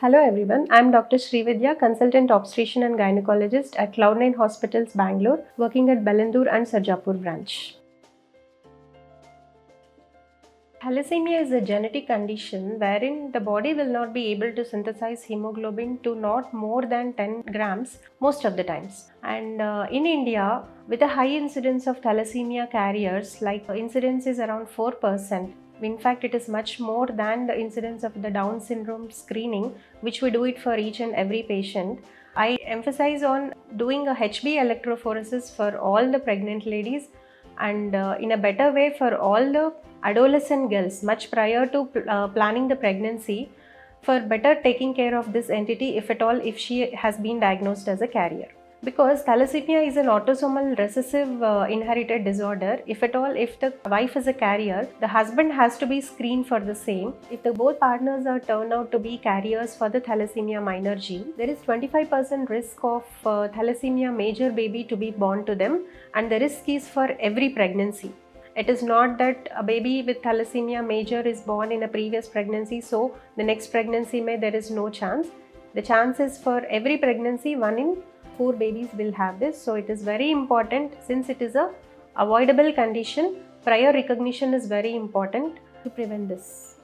Hello everyone, I am Dr. Srividya, Consultant Obstetrician and Gynecologist at Cloudnine Hospitals, Bangalore, working at Bangalore and Sarjapur branch. Thalassemia is a genetic condition wherein the body will not be able to synthesize hemoglobin to not more than 10 grams most of the times. And in India, with a high incidence of thalassemia carriers, like incidence is around 4%. In fact, it is much more than the incidence of the Down syndrome screening, which we do it for each and every patient. I emphasize on doing a Hb electrophoresis for all the pregnant ladies and in a better way for all the adolescent girls much prior to planning the pregnancy, for better taking care of this entity if she has been diagnosed as a carrier. Because thalassemia is an autosomal recessive inherited disorder, if the wife is a carrier, the husband has to be screened for the same. If the both partners are turned out to be carriers for the thalassemia minor gene, there is 25% risk of thalassemia major baby to be born to them, and the risk is for every pregnancy. It is not that a baby with thalassemia major is born in a previous pregnancy, so the next pregnancy there is no chance. The chance is for every pregnancy, 1 in 4 babies will have this. So it is very important, since it is a avoidable condition, prior recognition is very important to prevent this.